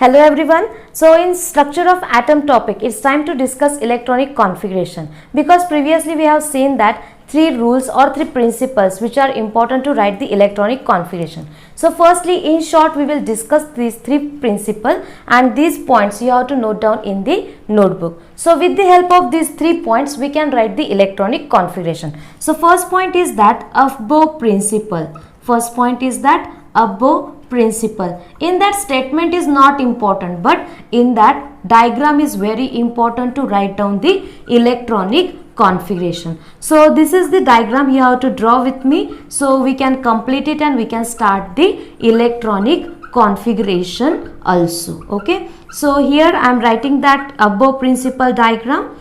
Hello everyone. So in structure of atom topic, it's time to discuss electronic configuration, because previously we have seen that three rules or three principles which are important to write the electronic configuration. So firstly, in short, we will discuss these three principles, and these points you have to note down in the notebook. So with the help of these 3 points, we can write the electronic configuration. So first point is that above principle. First point is that above principle. In that statement is not important, but in that diagram is very important to write down the electronic configuration. So this is the diagram you have to draw with me, so we can complete it and we can start the electronic configuration also. Okay, so here I am writing that above principle diagram: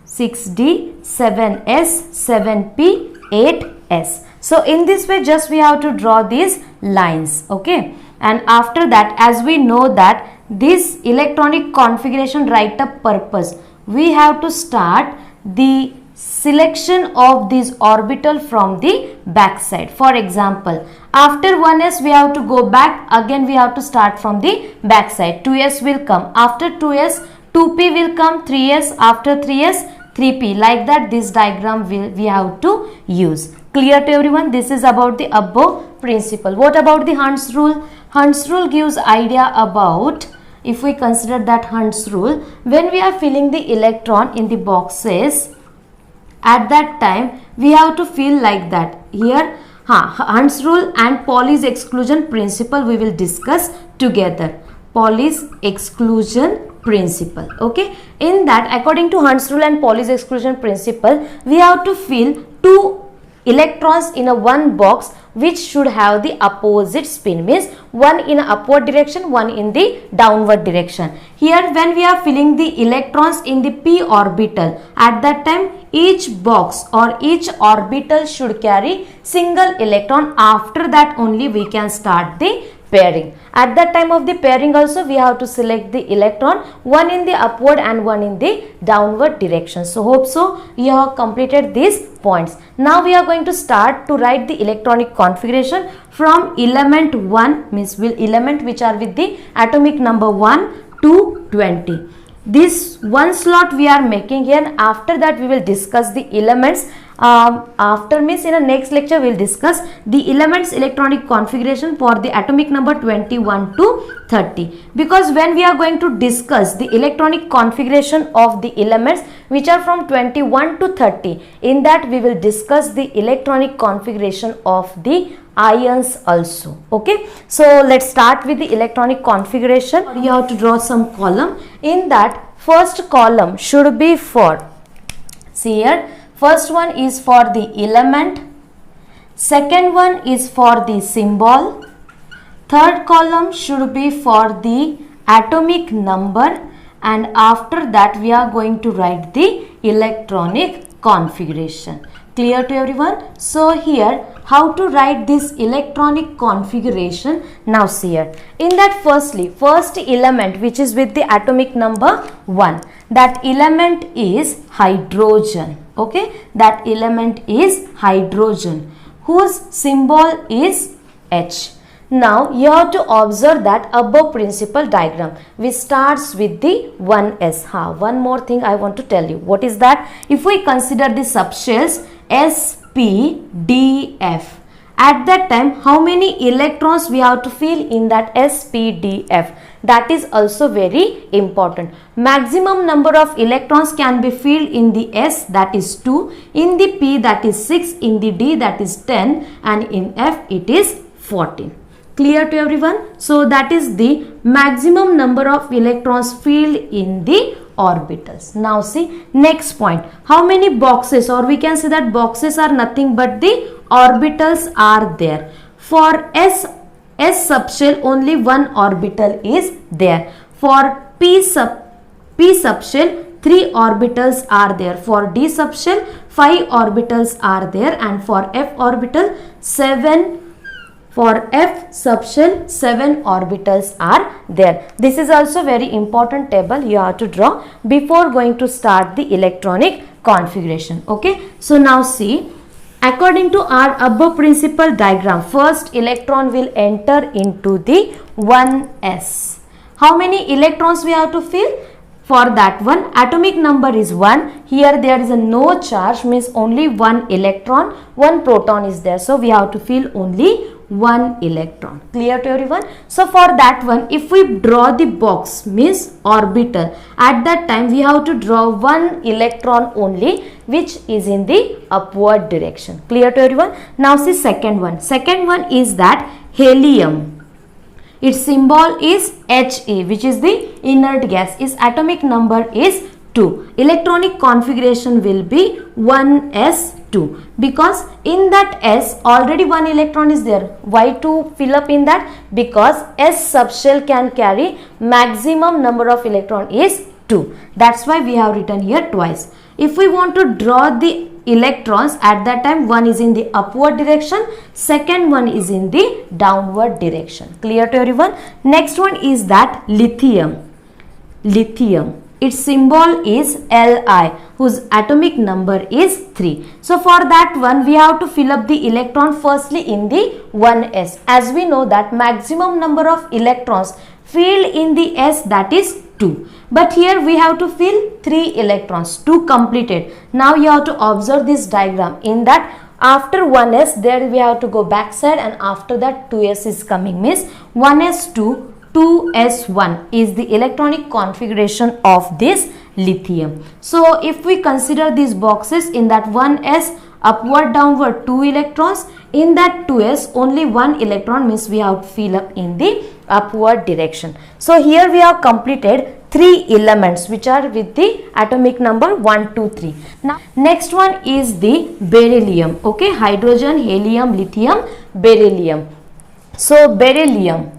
6D, 7S, 7P, 8S. So in this way, just we have to draw these lines. Okay, and after that, as we know that this electronic configuration write-up purpose, we have to start the selection of this orbital from the back side. For example, after 1s we have to go back, again we have to start from the back side. 2s will come, after 2s 2p will come, 3s, after 3s 3p. Like that, this diagram we have to use. Clear to everyone? This is about the above principle. What about the Hund's rule? Hund's rule gives idea about, if we consider that Hund's rule, when we are filling the electron in the boxes, at that time we have to fill like that. Here Hund's rule and Pauli's exclusion principle we will discuss together. Pauli's exclusion principle. Okay, in that, according to Hund's rule and Pauli's exclusion principle, we have to fill two electrons in a one box which should have the opposite spin, means one in upward direction, one in the downward direction. Here when we are filling the electrons in the p orbital, at that time each box or each orbital should carry single electron. After that only we can start the pairing. At that time of the pairing also we have to select the electron, one in the upward and one in the downward direction. So hope so you have completed these points. Now we are going to start to write the electronic configuration from element 1, means element which are with the atomic number 1 to 20. This one slot we are making here. After that we will discuss the elements. After means in the next lecture we will discuss the elements electronic configuration for the atomic number 21 to 30, because when we are going to discuss the electronic configuration of the elements which are from 21 to 30, in that we will discuss the electronic configuration of the ions also. Okay, so let's start with the electronic configuration. You have to draw some column. In that, first column should be for, see here, first one is for the element, second one is for the symbol, third column should be for the atomic number, and after that we are going to write the electronic configuration. Clear to everyone? So here, how to write this electronic configuration? Now see here. In that, firstly, first element which is with the atomic number 1, that element is hydrogen. Okay, that element is hydrogen, whose symbol is H. Now you have to observe that above principle diagram we starts with the 1s. One more thing I want to tell you. What is that? If we consider the subshells S, P, D, F, at that time how many electrons we have to fill in that S, P, D, F? That is also very important. Maximum number of electrons can be filled in the S, that is 2, in the P that is 6, in the D that is 10, and in F it is 14. Clear to everyone? So that is the maximum number of electrons filled in the orbitals. Now see next point. How many boxes, or we can say that boxes are nothing but the orbitals are there. For S subshell only one orbital is there. For P subshell 3 orbitals are there. For D subshell 5 orbitals are there, and for F orbital 7. For F subshell 7 orbitals are there. This is also very important table you have to draw before going to start the electronic configuration. Okay, so now see, according to our above principle diagram, first electron will enter into the 1s. How many electrons we have to fill? For that one, atomic number is 1. Here there is a no charge, means only one electron, one proton is there. So we have to fill only one electron. Clear to everyone? So for that one, if we draw the box, means orbital, at that time we have to draw one electron only, which is in the upward direction. Clear to everyone? Now see second one. Second one is that helium. Its symbol is He, which is the inert gas. Its atomic number is 2. Electronic configuration will be 1s2, because in that S already one electron is there. Why to fill up in that? Because S subshell can carry maximum number of electron is 2. That's why we have written here twice. If we want to draw the electrons, at that time one is in the upward direction, second one is in the downward direction. Clear to everyone? Next one is that lithium. Lithium, its symbol is Li, whose atomic number is 3. So for that one, we have to fill up the electron firstly in the 1s. As we know that maximum number of electrons filled in the S, that is 2. But here we have to fill 3 electrons, 2 completed. Now you have to observe this diagram. In that, after 1s, there we have to go back side, and after that 2s is coming, means 1s2, 2s1 is the electronic configuration of this lithium. So if we consider these boxes, in that 1s, upward downward 2 electrons, in that 2s only 1 electron, means we have to fill up in the upward direction. So here we have completed 3 elements which are with the atomic number 1, 2, 3. Now next one is the beryllium. Okay, hydrogen, helium, lithium, beryllium. So beryllium,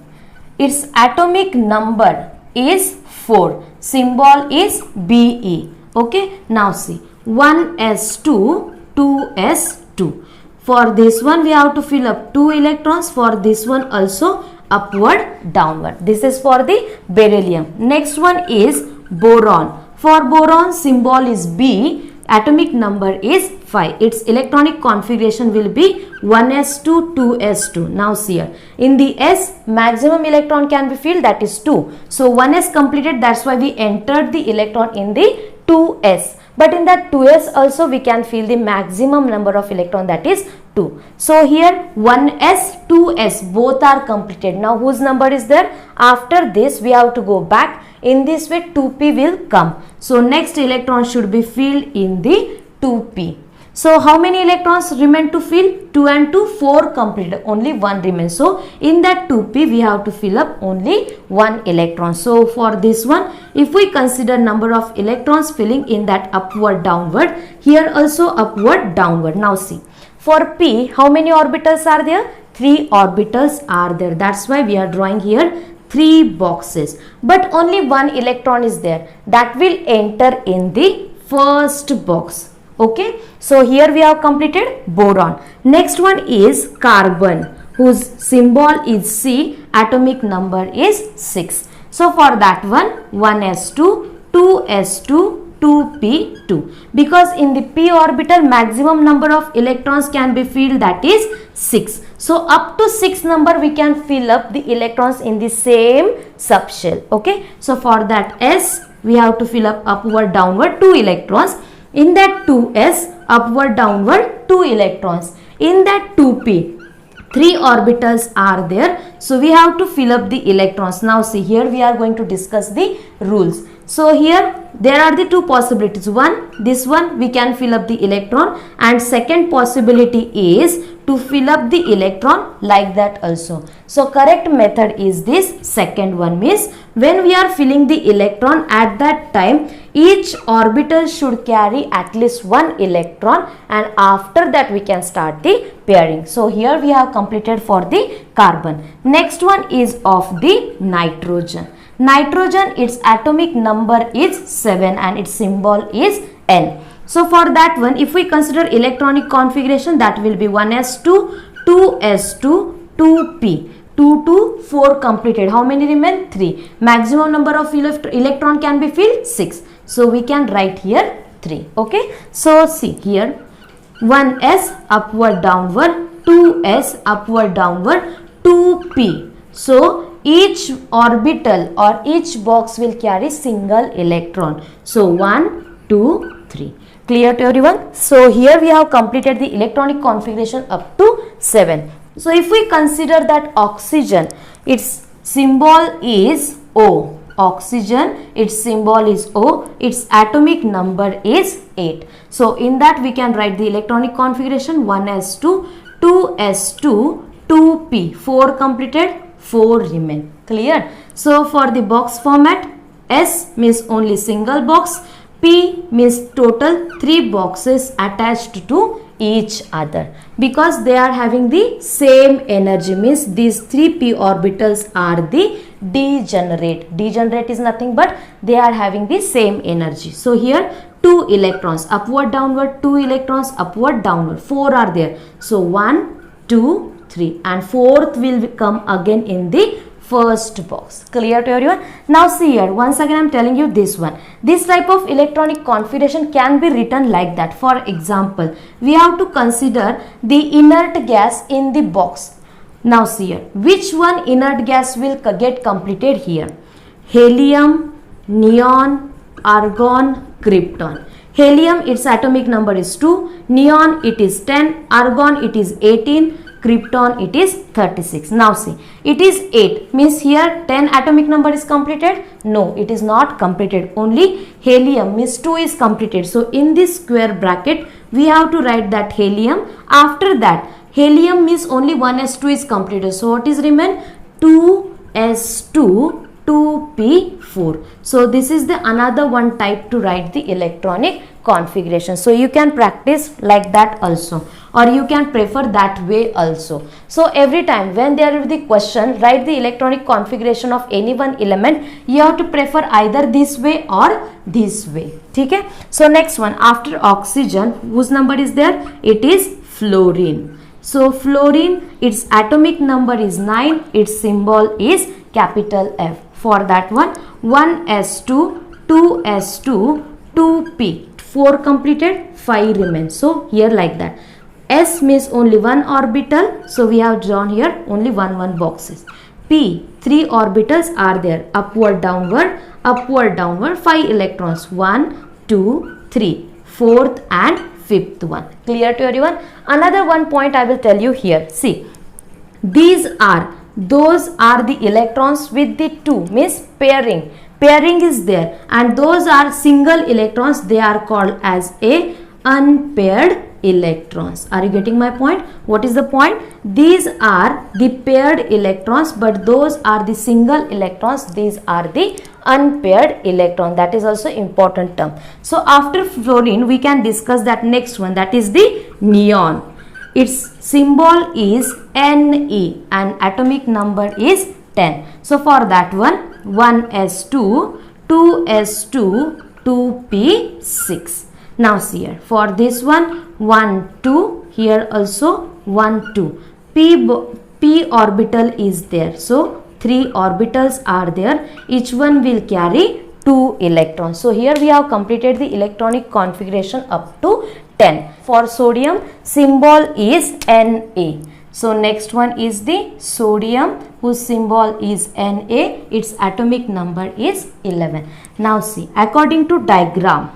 its atomic number is 4. Symbol is Be. Okay, now see 1s2, 2s2. For this one we have to fill up 2 electrons. For this one also upward downward. This is for the beryllium. Next one is boron. For boron, symbol is B. Atomic number is 5. Its electronic configuration will be 1s2, 2s2. Now see here, in the S, maximum electron can be filled, that is 2. So 1s completed, that's why we entered the electron in the 2s. But in that 2s also we can fill the maximum number of electron, that is 2. So here 1s, 2s both are completed. Now whose number is there? After this we have to go back. In this way 2p will come. So next electron should be filled in the 2p. So how many electrons remain to fill? 2 and 2, 4 completed. Only 1 remains. So in that 2p we have to fill up only 1 electron. So for this one, if we consider number of electrons filling in that upward downward, here also upward downward. Now see, for p, how many orbitals are there? 3 orbitals are there. That's why we are drawing here 3 boxes. But only 1 electron is there. That will enter in the first box. Okay, so here we have completed boron. Next one is carbon, whose symbol is C. Atomic number is 6. So for that one, 1s2, 2s2, 2p2. Because in the p orbital, maximum number of electrons can be filled, that is 6. So up to 6 number we can fill up the electrons in the same subshell. Okay, so for that S, we have to fill up upward downward 2 electrons. In that 2s, upward downward 2 electrons. In that 2p, 3 orbitals are there. So we have to fill up the electrons. Now see, here we are going to discuss the rules. So here there are the 2 possibilities. One, this one we can fill up the electron, and second possibility is to fill up the electron like that also. So correct method is this second one, means when we are filling the electron, at that time each orbital should carry at least 1 electron, and after that we can start the pairing. So here we have completed for the carbon. Next one is of the nitrogen. Nitrogen, its atomic number is 7 and its symbol is N. So for that one, if we consider electronic configuration, that will be 1s2, 2s2, 2p. 2 to 4 completed. How many remain? 3. Maximum number of electron can be filled? 6. So we can write here 3. Okay. So see here, 1s upward downward, 2s upward downward, 2p. So each orbital or each box will carry single electron. So 1, 2, 3. Clear to everyone? So here we have completed the electronic configuration up to 7. So if we consider that oxygen, its symbol is O. Oxygen, its symbol is O, its atomic number is 8. So in that we can write the electronic configuration 1s2, 2s2, 2p, 4 completed, 4 remain. Clear? So for the box format, S means only single box, P means total 3 boxes attached to each other, because they are having the same energy, means these 3 p orbitals are the degenerate. Degenerate is nothing but they are having the same energy. So here 2 electrons, upward downward, 2 electrons, upward downward, 4 are there. So 1, 2, 3, and 4th will come again in the first box. Clear to everyone? Now see here, once again I am telling you this one. This type of electronic configuration can be written like that. For example, we have to consider the inert gas in the box. Now see here, which one inert gas will get completed here? Helium, neon, argon, krypton. Helium, its atomic number is 2, neon it is 10, argon it is 18, krypton it is 36. Now see, it is 8, means here 10 atomic number is completed. No, it is not completed. Only helium means 2 is completed. So in this square bracket we have to write that helium. After that, helium means only 1s2 is completed. So what is remain? 2s2, 2p4. So this is the another one type to write the electronic configuration. So you can practice like that also, or you can prefer that way also. So every time when there will be the question, write the electronic configuration of any one element, you have to prefer either this way or this way. Okay? So next one, after oxygen, whose number is there? It is fluorine. So fluorine, its atomic number is 9, its symbol is capital F. For that one, 1s2, 2s2, 2p, 4 completed, 5 remain. So here like that. S means only one orbital, so we have drawn here only one boxes. P, 3 orbitals are there, upward downward, 5 electrons, 1, 2, 3, 4th and 5th one. Clear to everyone? Another one point I will tell you here. See, those are the electrons with the 2, means pairing. Pairing is there, and those are single electrons. They are called as a unpaired electrons. Are you getting my point? What is the point? These are the paired electrons, but those are the single electrons. These are the unpaired electron. That is also important term. So after fluorine we can discuss that next one, that is the neon. Its symbol is Ne and atomic number is 10. So for that one, 1s2, 2s2, 2p6. Now see here, for this one, 1, 2, here also 1, 2. P orbital is there. So 3 orbitals are there. Each one will carry 2 electrons. So here we have completed the electronic configuration up to 10. For sodium, symbol is Na. So next one is the sodium, whose symbol is Na. Its atomic number is 11. Now see, according to diagram,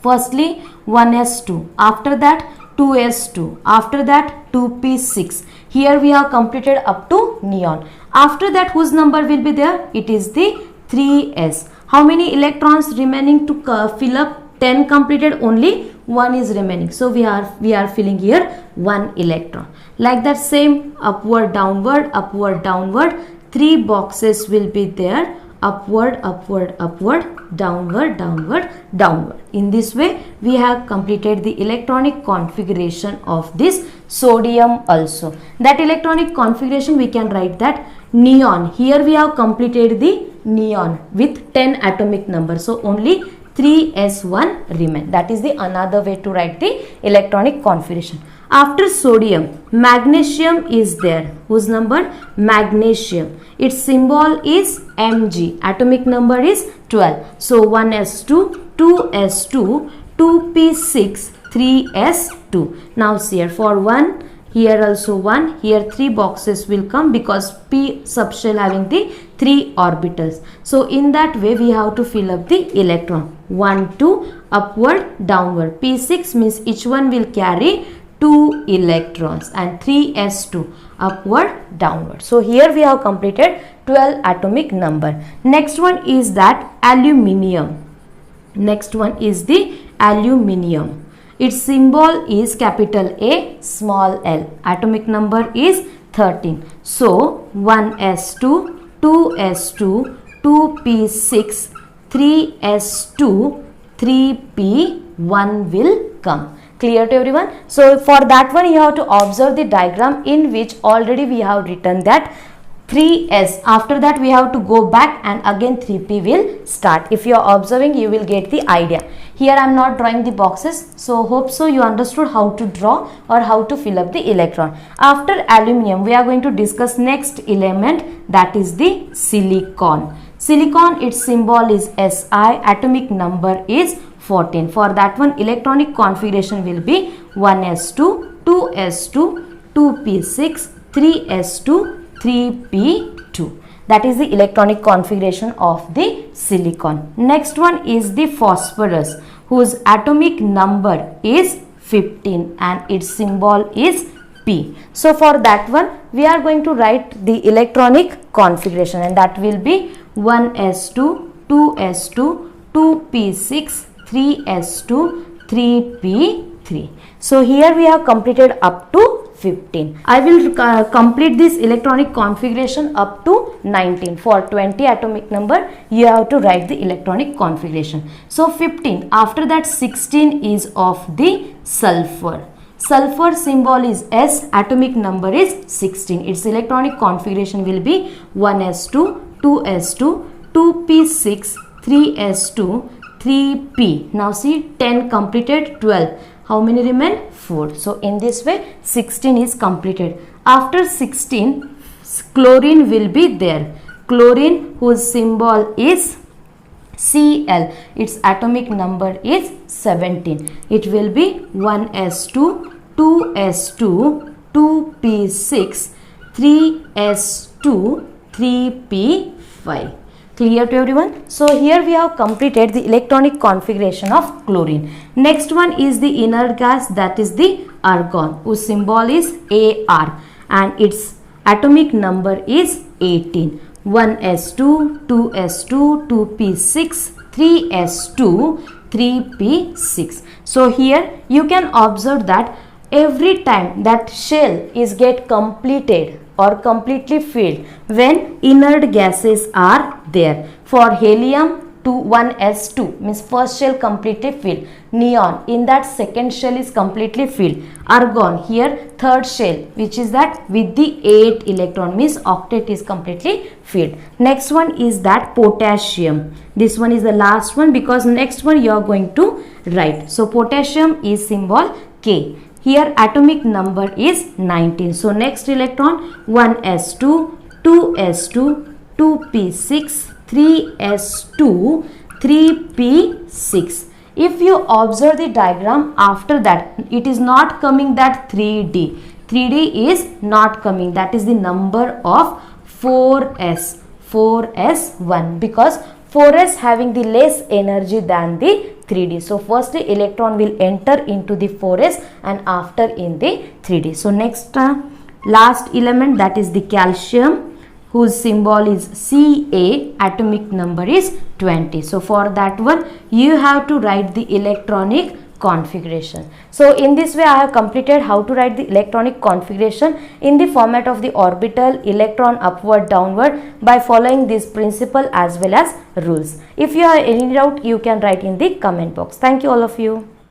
firstly 1s2, after that 2s2, after that 2p6. Here we have completed up to neon. After that, whose number will be there? It is the 3s. How many electrons remaining to fill up? 10 completed, only 1 is remaining. So we are filling here 1 electron. Like that, same upward downward, 3 boxes will be there, upward, downward. In this way we have completed the electronic configuration of this sodium also. That electronic configuration we can write that neon. Here we have completed the neon with 10 atomic number. So only 3s1 remain. That is the another way to write the electronic configuration. After sodium, magnesium is there. Whose number? Magnesium. Its symbol is Mg. Atomic number is 12. So 1s2, 2s2, 2p6, 3s2. Now see here, for 1, here also 1, here 3 boxes will come because p subshell having the 3 orbitals. So in that way we have to fill up the electron. 1 2 upward downward, p6 means each one will carry 2 electrons, and 3s2 upward downward. So here we have completed 12 atomic number. Next one is that aluminium. Next one is the aluminium. Its symbol is capital A, small l. Atomic number is 13. So 1s2, 2s2, 2p6, 3s2, 3p1 will come. Clear to everyone? So for that one you have to observe the diagram in which already we have written that 3s. After that we have to go back and again 3p will start. If you are observing, you will get the idea. Here I am not drawing the boxes, so hope so you understood how to draw or how to fill up the electron. After aluminium we are going to discuss next element, that is the silicon. Silicon, its symbol is Si, atomic number is 14. For that one electronic configuration will be 1s2, 2s2, 2p6, 3s2, 3p2. That is the electronic configuration of the silicon. Next one is the phosphorus, whose atomic number is 15 and its symbol is P. So for that one we are going to write the electronic configuration, and that will be 1s2, 2s2, 2p6, 3s2, 3p3. So here we have completed up to 15. I will complete this electronic configuration up to 19. For 20 atomic number you have to write the electronic configuration. So 15. After that 16 is of the sulfur. Sulfur symbol is S, atomic number is 16. Its electronic configuration will be 1s2, 2s2, 2p6, 3s2, 3p. Now see, 10 completed, 12. How many remain? 4. So in this way 16 is completed. After 16 chlorine will be there. Chlorine, whose symbol is Cl. Its atomic number is 17. It will be 1s2, 2s2, 2p6, 3s2, 3p5. Clear to everyone? So here we have completed the electronic configuration of chlorine. Next one is the inert gas, that is the argon, whose symbol is Ar and its atomic number is 18. 1s2, 2s2, 2p6, 3s2, 3p6. So here you can observe that every time that shell is get completed or completely filled when inert gases are there. For helium, 1s2 means first shell completely filled. Neon, in that second shell is completely filled. Argon, here third shell, which is that with the 8 electron means octet is completely filled. Next one is that potassium. This one is the last one because next one you are going to write. So potassium is symbol K. Here atomic number is 19. So next electron 1s2, 2s2, 2p6, 3s2, 3p6. If you observe the diagram, after that it is not coming that 3d. 3d is not coming. That is the number of 4s. 4s1 because 4s having the less energy than the 3d. So first the electron will enter into the 4s and after in the 3d. So next last element, that is the calcium, whose symbol is Ca, atomic number is 20. So for that one you have to write the electronic configuration. So in this way I have completed how to write the electronic configuration in the format of the orbital, electron, upward, downward by following this principle as well as rules. If you have any doubt you can write in the comment box. Thank you all of you.